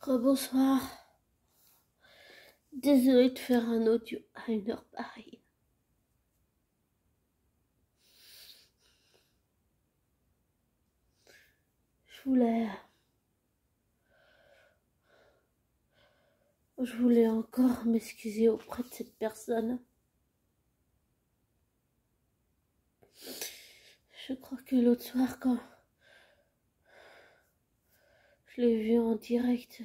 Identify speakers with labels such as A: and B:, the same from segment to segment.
A: Rebonsoir. Désolée de faire un audio à une heure pareille. Je voulais encore m'excuser auprès de cette personne. Je crois que l'autre soir, quand je l'ai vu en direct,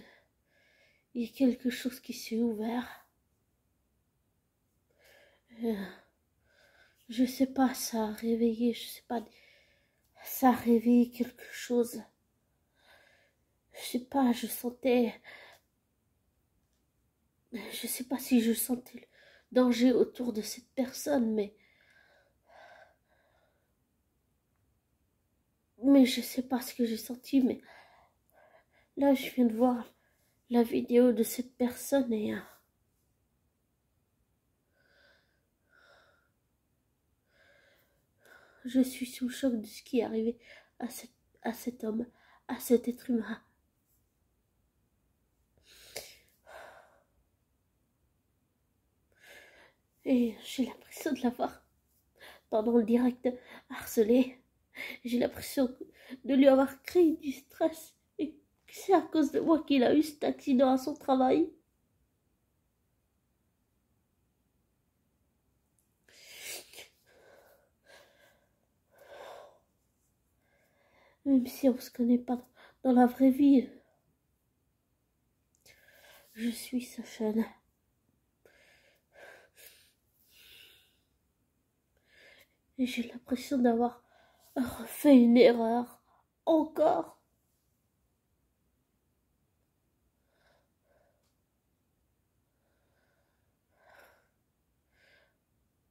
A: il y a quelque chose qui s'est ouvert. Je sais pas, ça a réveillé, ça a réveillé quelque chose. Je sais pas, je sais pas si je sentais le danger autour de cette personne, mais je sais pas ce que j'ai senti, mais là, je viens de voir la vidéo de cette personne et je suis sous le choc de ce qui est arrivé à cet homme, à cet être humain. Et j'ai l'impression de l'avoir, pendant le direct, harcelé. J'ai l'impression de lui avoir créé du stress et que c'est à cause de moi qu'il a eu cet accident à son travail. Même si on ne se connaît pas dans la vraie vie, je suis sa chaîne. Et j'ai l'impression d'avoir refait une erreur. Encore.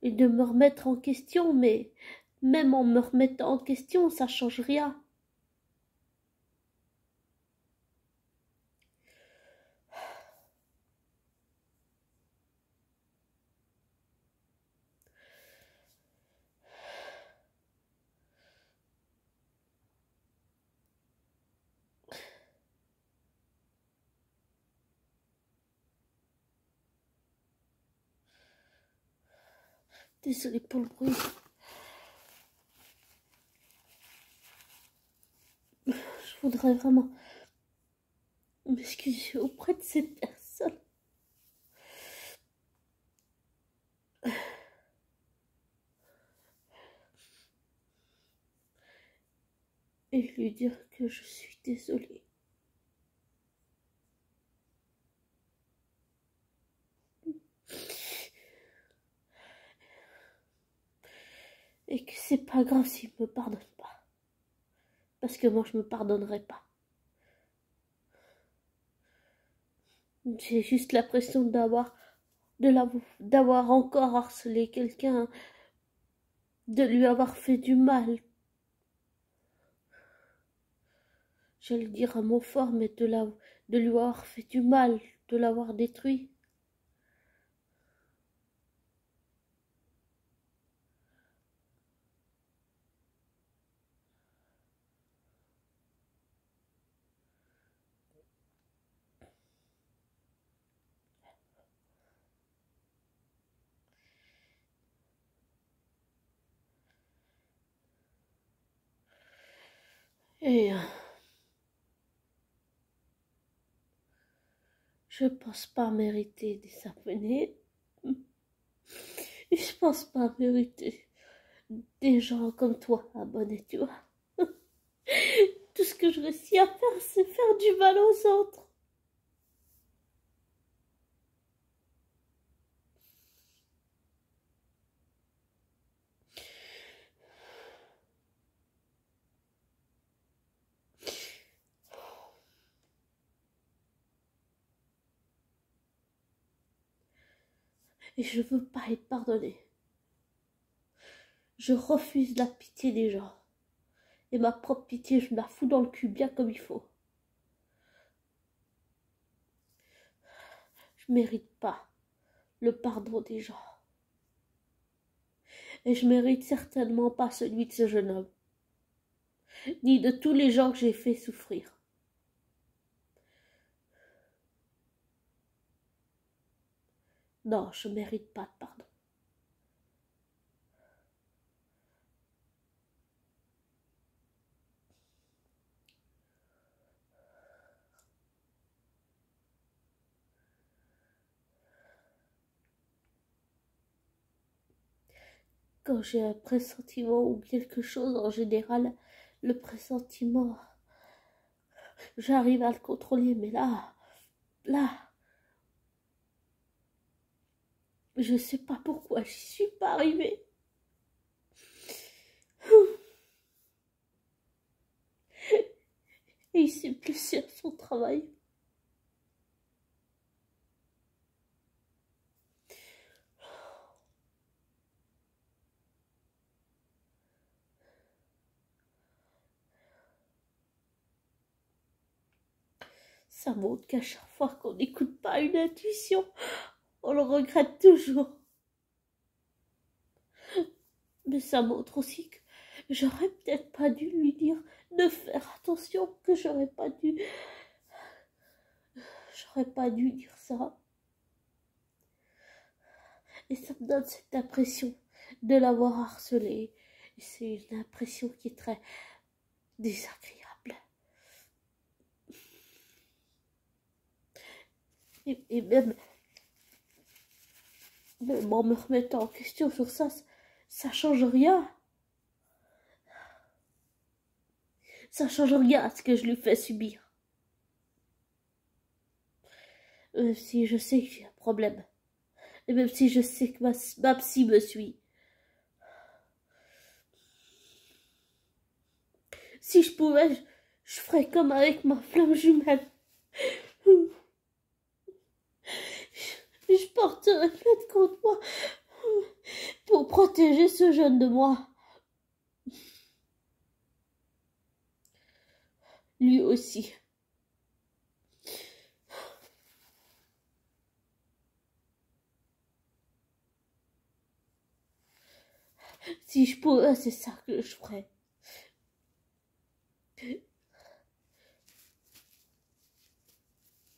A: Et de me remettre en question, mais même en me remettant en question, ça change rien. Désolée pour le bruit. Je voudrais vraiment m'excuser auprès de cette personne. Et lui dire que je suis désolée. Et que c'est pas grave s'il me pardonne pas. Parce que moi je me pardonnerai pas. J'ai juste l'impression d'avoir encore harcelé quelqu'un, de lui avoir fait du mal. J'allais dire un mot fort, mais de lui avoir fait du mal, de l'avoir détruit. Et je pense pas mériter des abonnés. Je pense pas mériter des gens comme toi abonnés, tu vois. Tout ce que je réussis à faire, c'est faire du mal aux autres. Et je veux pas être pardonnée. Je refuse la pitié des gens. Et ma propre pitié, je me la fous dans le cul bien comme il faut. Je mérite pas le pardon des gens. Et je mérite certainement pas celui de ce jeune homme. Ni de tous les gens que j'ai fait souffrir. Non, je mérite pas de pardon. Quand j'ai un pressentiment ou quelque chose en général, le pressentiment, j'arrive à le contrôler, mais là, je sais pas pourquoi j'y suis pas arrivée. Et il sait plus sur son travail. Ça montre qu'à chaque fois qu'on n'écoute pas une intuition, on le regrette toujours. Mais ça montre aussi que j'aurais peut-être pas dû lui dire de faire attention, que j'aurais pas dû dire ça. Et ça me donne cette impression de l'avoir harcelé. Et c'est une impression qui est très désagréable. Et même en me remettant en question sur ça, ça change rien. Ça change rien à ce que je lui fais subir. Même si je sais que j'ai un problème. Et même si je sais que ma psy me suit. Si je pouvais, je ferais comme avec ma flamme jumelle. Je porterais plainte contre moi pour protéger ce jeune de moi. Lui aussi. Si je pouvais, c'est ça que je ferais.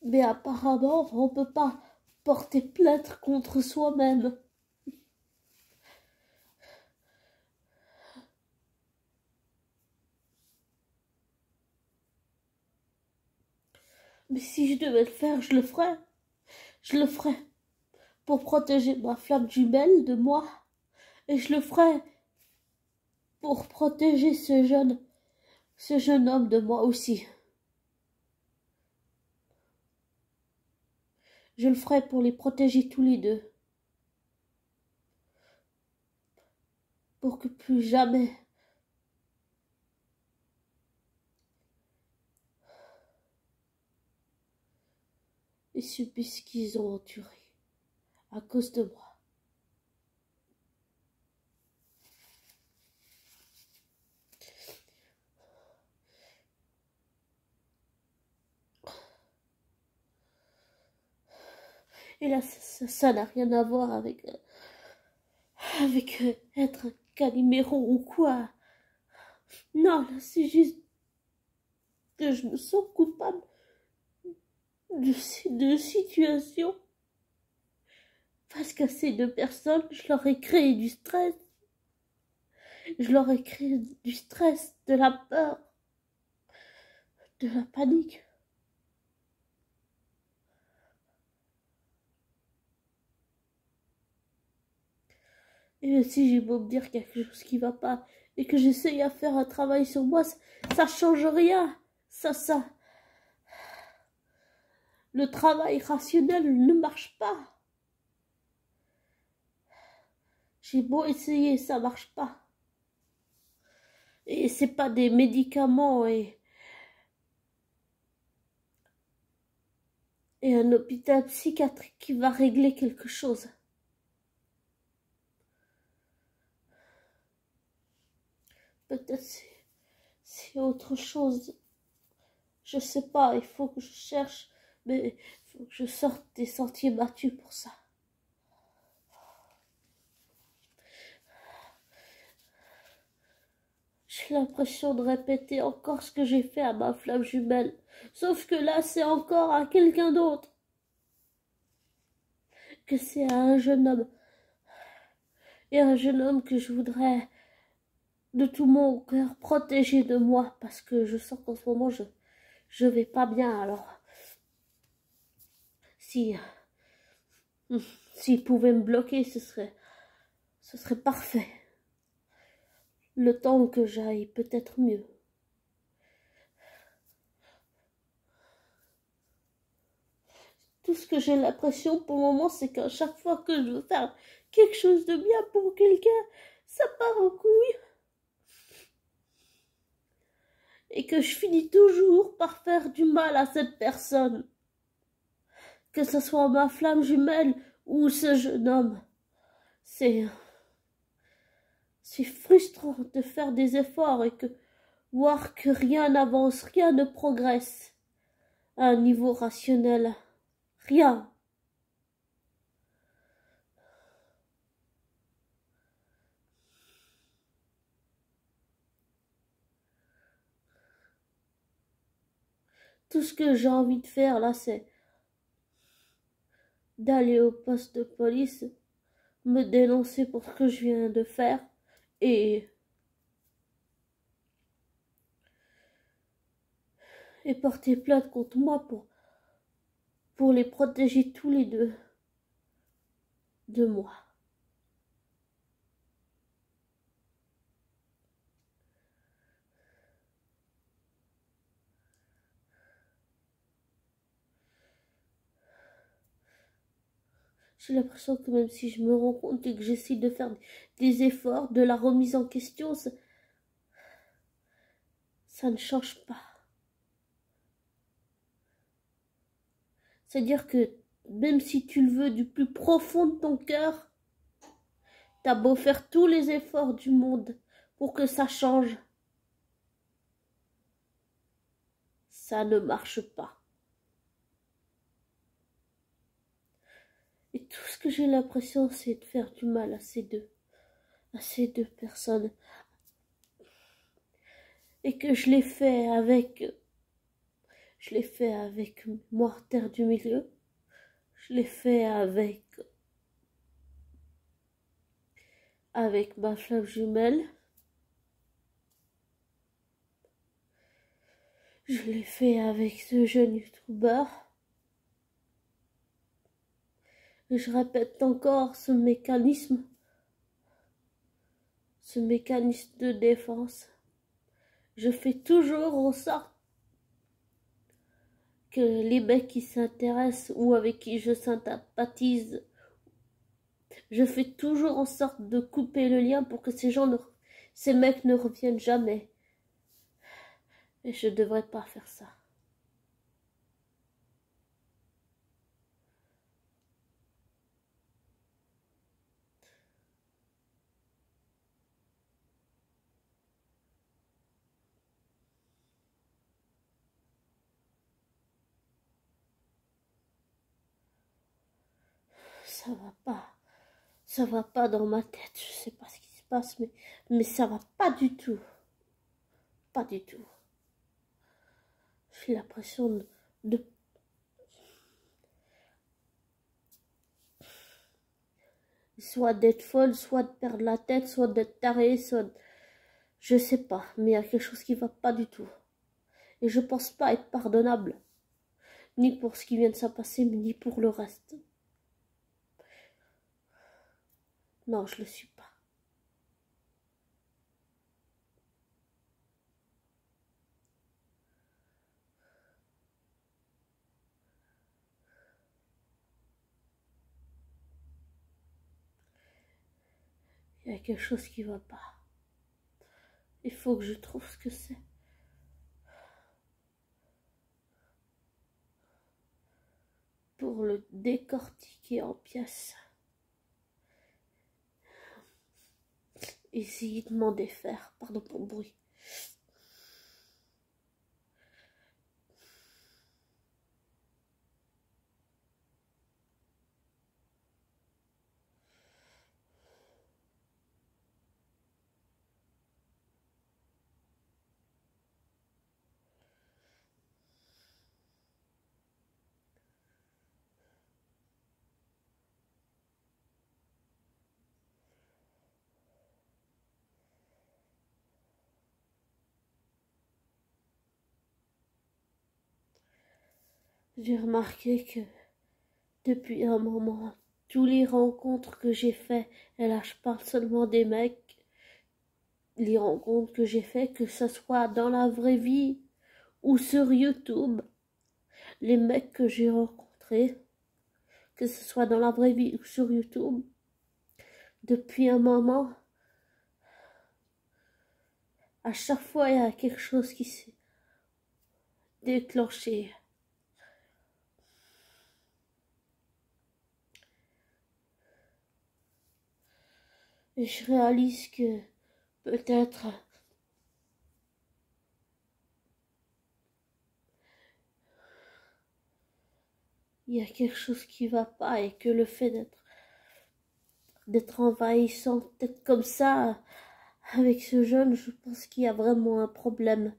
A: Mais apparemment, on ne peut pas porter plainte contre soi-même. Mais si je devais le faire, je le ferais. Je le ferais pour protéger ma flamme jumelle de moi. Et je le ferais pour protéger ce jeune homme de moi aussi. Je le ferais pour les protéger tous les deux. Pour que plus jamais ils subissent ce qu'ils ont enduré à cause de moi. Et là, ça n'a rien à voir avec être Calimero ou quoi. Non, là, c'est juste que je me sens coupable de situation. Parce qu'à ces deux personnes, je leur ai créé du stress. Je leur ai créé du stress, de la peur, de la panique. Et si j'ai beau me dire quelque chose qui va pas et que j'essaye à faire un travail sur moi, ça change rien. Ça. Le travail rationnel ne marche pas. J'ai beau essayer, ça marche pas. Et c'est pas des médicaments et un hôpital psychiatrique qui va régler quelque chose. Peut-être c'est autre chose. Je sais pas, il faut que je cherche, mais il faut que je sorte des sentiers battus pour ça. J'ai l'impression de répéter encore ce que j'ai fait à ma flamme jumelle. Sauf que là, c'est encore à quelqu'un d'autre que c'est un jeune homme. Et un jeune homme que je voudrais de tout mon cœur protéger de moi, parce que je sens qu'en ce moment je vais pas bien. Alors si s'il pouvait me bloquer, ce serait parfait. Le temps que j'aille peut-être mieux. Tout ce que j'ai l'impression pour le moment, c'est qu'à chaque fois que je veux faire quelque chose de bien pour quelqu'un, ça part en couille. Et que je finis toujours par faire du mal à cette personne. Que ce soit ma flamme jumelle ou ce jeune homme. C'est frustrant de faire des efforts et que voir que rien n'avance, rien ne progresse à un niveau rationnel. Rien. Tout ce que j'ai envie de faire là, c'est d'aller au poste de police, me dénoncer pour ce que je viens de faire et porter plainte contre moi pour les protéger tous les deux de moi. J'ai l'impression que même si je me rends compte et que j'essaie de faire des efforts, de la remise en question, ça ne change pas. C'est-à-dire que même si tu le veux du plus profond de ton cœur, t'as beau faire tous les efforts du monde pour que ça change, ça ne marche pas. Et tout ce que j'ai l'impression, c'est de faire du mal à ces deux personnes. Et que je l'ai fait avec moi, Terre du Milieu. Je l'ai fait avec ma flamme jumelle. Je l'ai fait avec ce jeune youtubeur. Et je répète encore ce mécanisme de défense. Je fais toujours en sorte que les mecs qui s'intéressent ou avec qui je sympathise, je fais toujours en sorte de couper le lien pour que ces mecs ne reviennent jamais. Et je devrais pas faire ça. Ça va pas dans ma tête. Je sais pas ce qui se passe, mais ça va pas du tout. Pas du tout. J'ai l'impression de soit d'être folle, soit de perdre la tête, soit d'être tarée, soit je sais pas, mais il y a quelque chose qui va pas du tout. Et je pense pas être pardonnable, ni pour ce qui vient de se passer, ni pour le reste. Non, je le suis pas. Il y a quelque chose qui va pas. Il faut que je trouve ce que c'est. Pour le décortiquer en pièces. Essayer de m'en défaire. Pardon pour le bruit. J'ai remarqué que depuis un moment, tous les rencontres que j'ai faites, et là je parle seulement des mecs, les rencontres que j'ai faites, que ce soit dans la vraie vie ou sur YouTube, les mecs que j'ai rencontrés, que ce soit dans la vraie vie ou sur YouTube, depuis un moment, à chaque fois il y a quelque chose qui s'est déclenché. Et je réalise que peut-être il y a quelque chose qui va pas et que le fait d'être envahissant, peut-être comme ça, avec ce jeune, je pense qu'il y a vraiment un problème.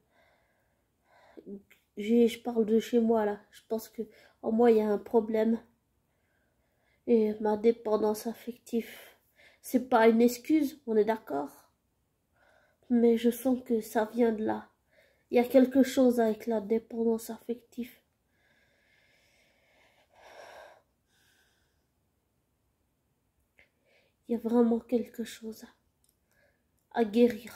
A: Je parle de chez moi là, je pense que en moi il y a un problème. Et ma dépendance affective, c'est pas une excuse, on est d'accord. Mais je sens que ça vient de là. Il y a quelque chose avec la dépendance affective. Il y a vraiment quelque chose à guérir.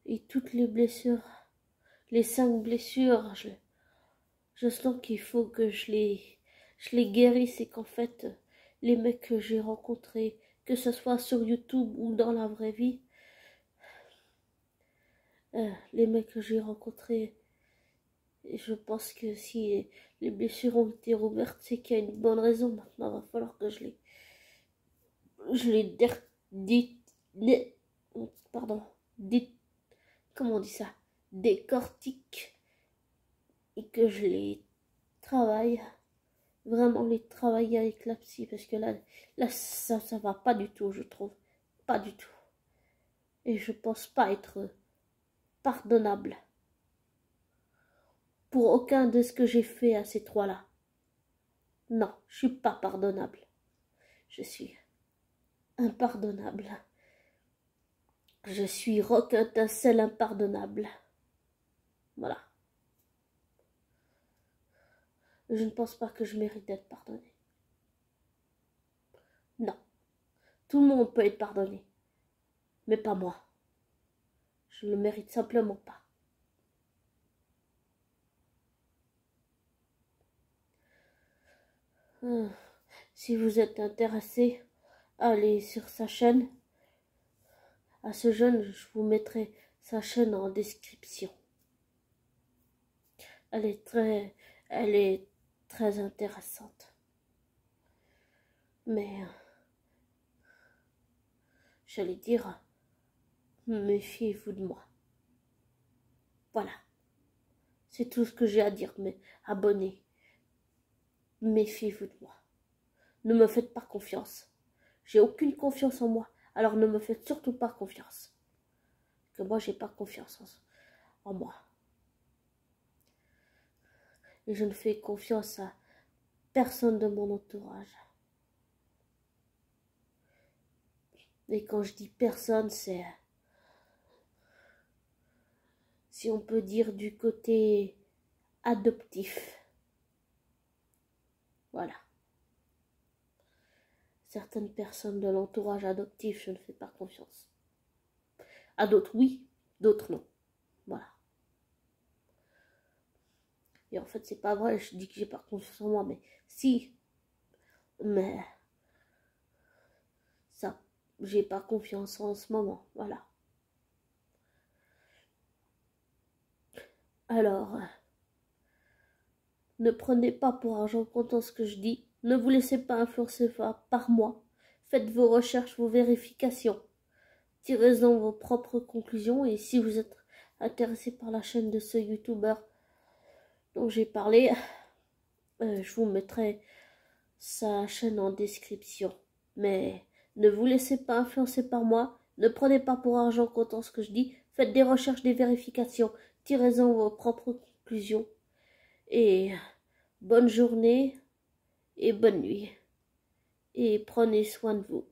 A: Et toutes les blessures, les 5 blessures, je sens qu'il faut que je les guérisse et qu'en fait, les mecs que j'ai rencontrés, que ce soit sur YouTube ou dans la vraie vie, les mecs que j'ai rencontrés, je pense que si les blessures ont été rouvertes, c'est qu'il y a une bonne raison. Maintenant, il va falloir que je comment on dit ça, décortique et que je les travaille, vraiment les travailler avec la psy, parce que là ça va pas du tout, je trouve, pas du tout. Et je pense pas être pardonnable pour aucun de ce que j'ai fait à ces trois-là. Non, je suis pas pardonnable. Je suis impardonnable. Je suis Roquintincelle impardonnable. Voilà. Je ne pense pas que je mérite d'être pardonnée. Non. Tout le monde peut être pardonné. Mais pas moi. Je ne le mérite simplement pas. Si vous êtes intéressé, allez sur sa chaîne. À ce jeune, je vous mettrai sa chaîne en description. Elle est très intéressante. Mais, j'allais dire, méfiez-vous de moi. Voilà. C'est tout ce que j'ai à dire, mais abonnez. Méfiez-vous de moi. Ne me faites pas confiance. J'ai aucune confiance en moi. Alors ne me faites surtout pas confiance. Que moi, j'ai pas confiance en moi. Et je ne fais confiance à personne de mon entourage. Et quand je dis personne, c'est, si on peut dire, du côté adoptif. Voilà. Certaines personnes de l'entourage adoptif, je ne fais pas confiance. À d'autres, oui, d'autres, non. Voilà. Et en fait, c'est pas vrai, je dis que j'ai pas confiance en moi, mais si. Mais ça, j'ai pas confiance en ce moment, voilà. Alors, ne prenez pas pour argent comptant ce que je dis. Ne vous laissez pas influencer par moi. Faites vos recherches, vos vérifications. Tirez-en vos propres conclusions. Et si vous êtes intéressé par la chaîne de ce YouTuber dont j'ai parlé, je vous mettrai sa chaîne en description. Mais ne vous laissez pas influencer par moi. Ne prenez pas pour argent comptant ce que je dis. Faites des recherches, des vérifications. Tirez-en vos propres conclusions. Et bonne journée et bonne nuit. Et prenez soin de vous.